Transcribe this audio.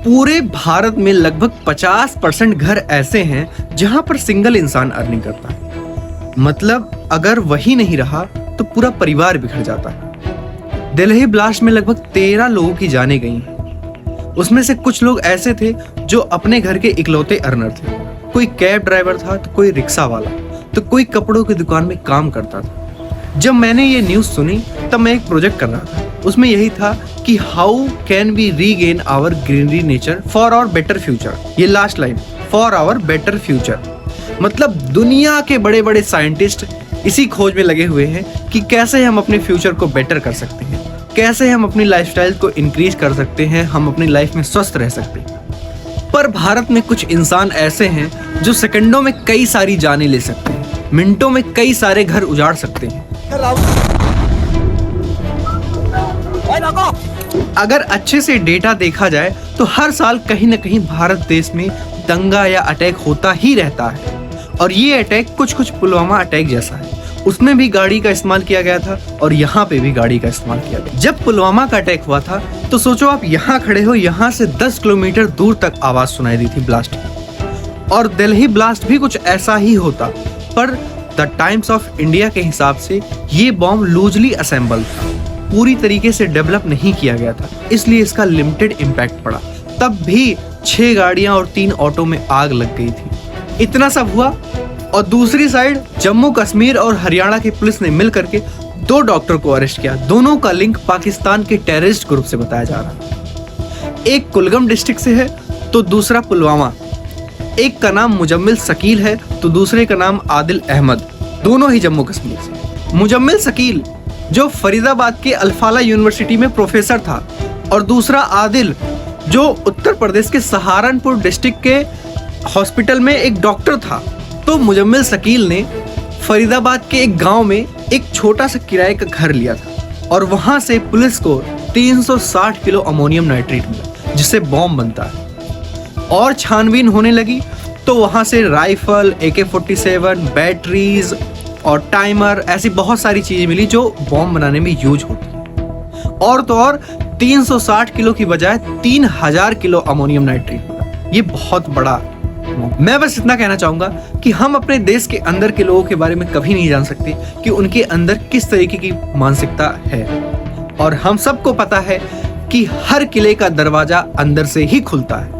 पूरे भारत में लगभग 50% घर ऐसे हैं जहां पर सिंगल इंसान अर्निंग करता है। मतलब अगर वही नहीं रहा तो पूरा परिवार बिखर जाता है। दिल्ली ब्लास्ट में लगभग 13 लोगों की जानें गई हैं। उसमें से कुछ लोग ऐसे थे जो अपने घर के इकलौते अर्नर थे। कोई कैब ड्राइवर था तो कोई रिक्शा वाला, तो कोई कपड़ों की दुकान में काम करता था। जब मैंने ये न्यूज़ सुनी तब मैं एक प्रोजेक्ट कर रहा था। उसमें यही था कि how can we regain our greenery nature for our better future. ये last line, for our better future, मतलब दुनिया के बड़े बड़े साइंटिस्ट इसी खोज में लगे हुए हैं कि कैसे हम अपने फ्यूचर को बेटर कर सकते हैं, कैसे हम अपनी लाइफस्टाइल को इंक्रीज कर सकते हैं, हम अपनी लाइफ में स्वस्थ रह सकते हैं। पर भारत में कुछ इंसान ऐसे हैं जो सेकंडों में कई सारी जानें ले सकते हैं, मिनटों में कई सारे घर उजाड़ सकते हैं। अगर अच्छे से डेटा देखा जाए तो हर साल कहीं न कहीं भारत देश में दंगा या अटैक होता ही रहता है। और ये अटैक कुछ पुलवामा अटैक जैसा है। उसमें भी गाड़ी का इस्तेमाल किया गया था और यहाँ पे भी गाड़ी का इस्तेमाल किया गया। जब पुलवामा का अटैक हुआ था तो सोचो आप यहाँ खड़े हो, यहाँ से 10 किलोमीटर दूर तक आवाज सुनाई दी थी ब्लास्ट की। और दिल्ली ब्लास्ट भी कुछ ऐसा ही होता, पर द टाइम्स ऑफ इंडिया के हिसाब से ये बॉम्ब लूजली असेंबल था, पूरी तरीके से डेवलप नहीं किया गया था, इसलिए इसका लिमिटेड इम्पैक्ट पड़ा। तब भी 6 गाड़ियां और 3 ऑटो में आग लग गई थी। इतना सब हुआ और दूसरी साइड जम्मू कश्मीर और हरियाणा की पुलिस ने मिलकर के 2 डॉक्टर को अरेस्ट किया। दोनों का लिंक पाकिस्तान के टेररिस्ट ग्रुप से बताया जा रहा है। एक कुलगाम डिस्ट्रिक्ट से है तो दूसरा पुलवामा। एक का नाम मुजम्मिल शकील है तो दूसरे का नाम आदिल अहमद, दोनों ही जम्मू कश्मीर से। मुजम्मिल शकील जो फरीदाबाद के अल्फाला यूनिवर्सिटी में प्रोफेसर था और दूसरा आदिल जो उत्तर प्रदेश के सहारनपुर डिस्ट्रिक्ट के हॉस्पिटल में एक डॉक्टर था। तो मुजम्मिल शकील ने फरीदाबाद के एक गांव में एक छोटा सा किराए का घर लिया था और वहां से पुलिस को 360 किलो अमोनियम नाइट्रेट मिला जिससे बॉम्ब बनता है। और छानबीन होने लगी तो वहां से राइफल, AK-47, बैटरीज और टाइमर, ऐसी बहुत सारी चीजें मिली जो बॉम्ब बनाने में यूज होती है। और तो और 360 किलो की बजाय 3000 किलो अमोनियम नाइट्रेट मिला। ये बहुत बड़ा। मैं बस इतना कहना चाहूंगा कि हम अपने देश के अंदर के लोगों के बारे में कभी नहीं जान सकते कि उनके अंदर किस तरीके की मानसिकता है। और हम सबको पता है कि हर किले का दरवाजा अंदर से ही खुलता है।